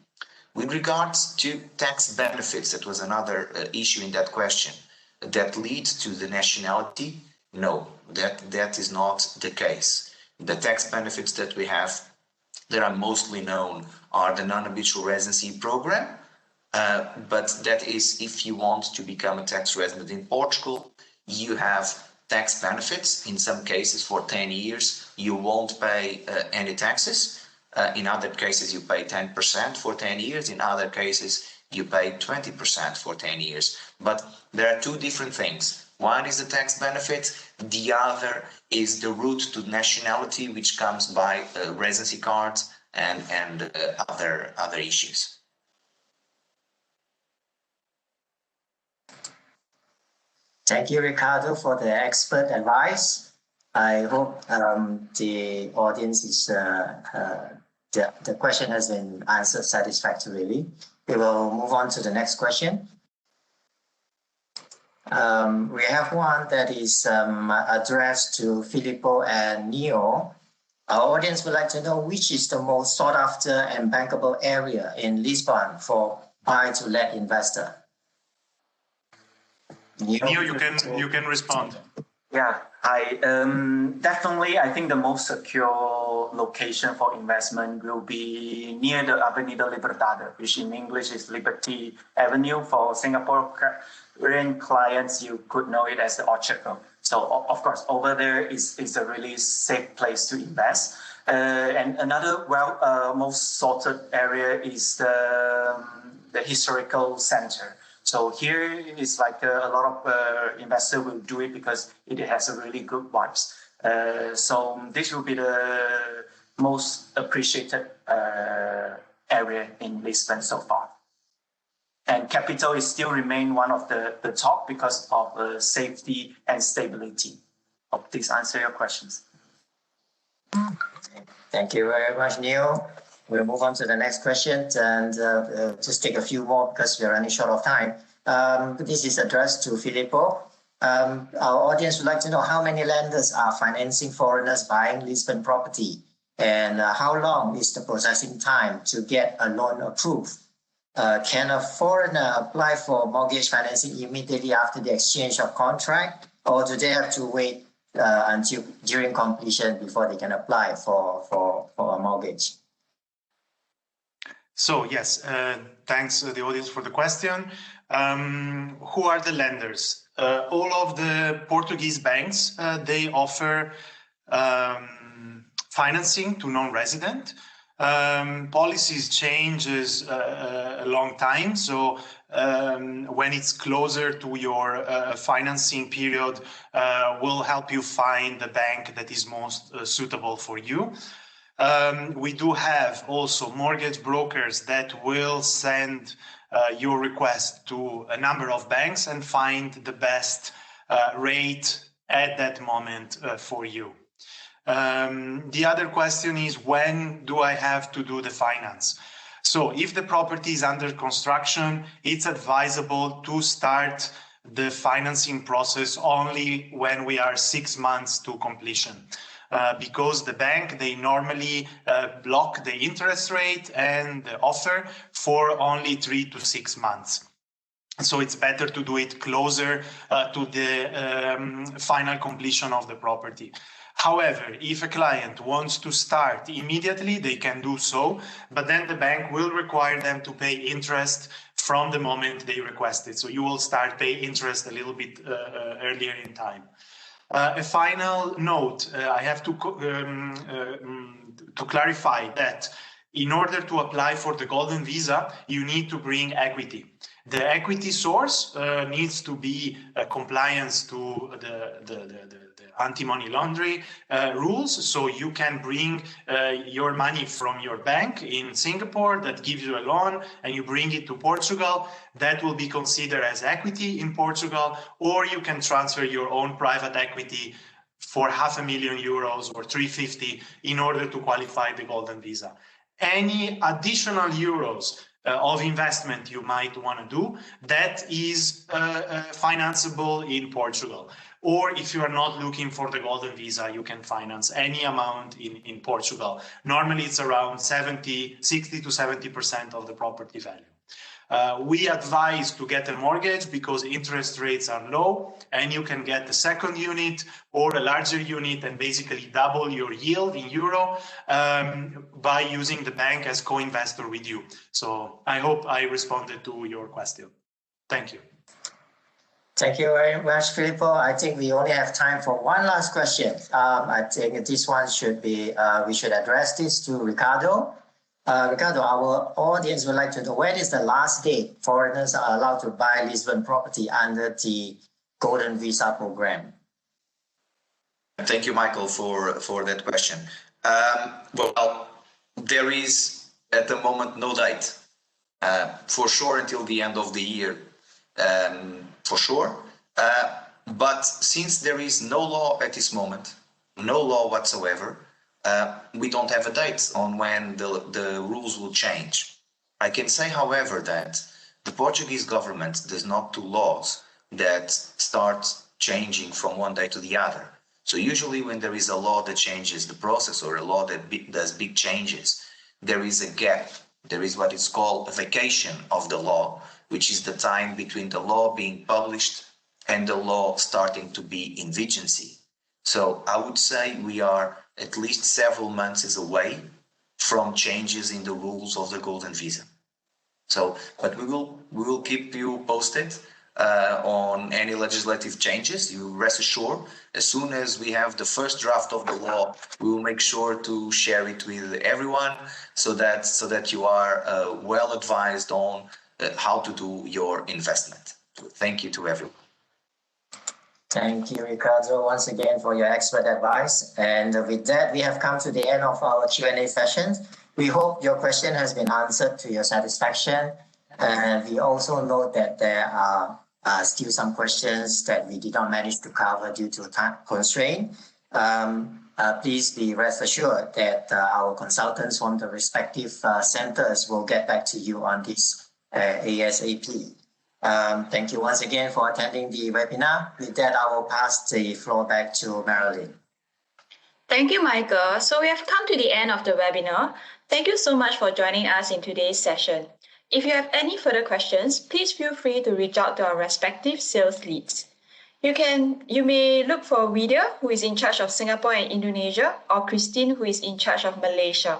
With regards to tax benefits, that was another issue in that question, that leads to the nationality. No, that is not the case. The tax benefits that we have that are mostly known are the non-habitual residency program, but that is if you want to become a tax resident in Portugal, you have tax benefits. In some cases, for 10 years, you won't pay any taxes. In other cases, you pay 10% for 10 years. In other cases, you pay 20% for 10 years. But there are two different things. One is the tax benefit. The other is the route to nationality, which comes by residency cards and other issues. Thank you, Ricardo, for the expert advice. I hope the audience is the question has been answered satisfactorily. We will move on to the next question. We have one that is addressed to Filippo and Neo. Our audience would like to know which is the most sought after and bankable area in Lisbon for buy-to-let investor. Neo, you can respond. Yeah, definitely, I think the most secure location for investment will be near the Avenida Libertad, which in English is Liberty Avenue. For Singaporean clients, you could know it as the Orchard Road. So, of course, over there is a really safe place to invest. And another most sorted area is the historical center. So here is like a lot of investors will do it because it has a really good vibes. So this will be the most appreciated area in Lisbon so far. And capital is still remain one of the top because of safety and stability. Hope this answer your questions. Thank you very much, Neil. We'll move on to the next question and just take a few more because we're running short of time. This is addressed to Filippo. Our audience would like to know how many lenders are financing foreigners buying Lisbon property and how long is the processing time to get a loan approved? Can a foreigner apply for mortgage financing immediately after the exchange of contract, or do they have to wait until during completion before they can apply for a mortgage? So yes, thanks to the audience for the question. Who are the lenders? All of the Portuguese banks, they offer financing to non-resident. Policies changes a long time. So when it's closer to your financing period, we'll help you find the bank that is most suitable for you. We do have also mortgage brokers that will send your request to a number of banks and find the best rate at that moment for you. The other question is, when do I have to do the finance? So if the property is under construction, it's advisable to start the financing process only when we are 6 months to completion. because the bank, they normally block the interest rate and the offer for only 3 to 6 months. So it's better to do it closer to the final completion of the property. However, if a client wants to start immediately, they can do so, but then the bank will require them to pay interest from the moment they request it. So you will start pay interest a little bit earlier in time. A final note, I have to clarify that in order to apply for the Golden Visa, you need to bring equity. The equity source needs to be compliance to the anti-money laundering rules. So you can bring your money from your bank in Singapore that gives you a loan and you bring it to Portugal. That will be considered as equity in Portugal, or you can transfer your own private equity for €500,000 or 350 in order to qualify the Golden Visa. Any additional euros of investment you might want to do, that is financeable in Portugal. Or if you are not looking for the Golden Visa, you can finance any amount in Portugal. Normally it's around 60 to 70% of the property value. We advise to get a mortgage because interest rates are low and you can get the second unit or a larger unit and basically double your yield in euro by using the bank as co-investor with you. So I hope I responded to your question. Thank you. Thank you very much, Filippo. I think we only have time for one last question. I think this one should be, we should address this to Ricardo. Ricardo, our audience would like to know, when is the last date foreigners are allowed to buy Lisbon property under the Golden Visa program? Thank you, Michael, for that question. Well, there is at the moment no date. For sure until the end of the year, for sure. But since there is no law at this moment, no law whatsoever, we don't have a date on when the rules will change. I can say, however, that the Portuguese government does not do laws that start changing from one day to the other. So usually when there is a law that changes the process or a law that does big changes, there is a gap. There is what is called a vacation of the law, which is the time between the law being published and the law starting to be in vigency. So I would say we are at least several months away from changes in the rules of the Golden Visa. So, but we will keep you posted on any legislative changes. You rest assured, as soon as we have the first draft of the law, we will make sure to share it with everyone so that you are well advised on how to do your investment. So thank you to everyone. Thank you, Ricardo, once again for your expert advice. And with that, we have come to the end of our Q&A session. We hope your question has been answered to your satisfaction. And we also note that there are still some questions that we did not manage to cover due to time constraint. Please be rest assured that our consultants from the respective centers will get back to you on this ASAP. Thank you once again for attending the webinar. With that, I will pass the floor back to Marilyn. Thank you, Michael. So we have come to the end of the webinar. Thank you so much for joining us in today's session. If you have any further questions, please feel free to reach out to our respective sales leads. You may look for Vidya, who is in charge of Singapore and Indonesia, or Christine, who is in charge of Malaysia.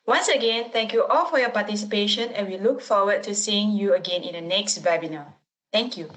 Once again, thank you all for your participation, and we look forward to seeing you again in the next webinar. Thank you.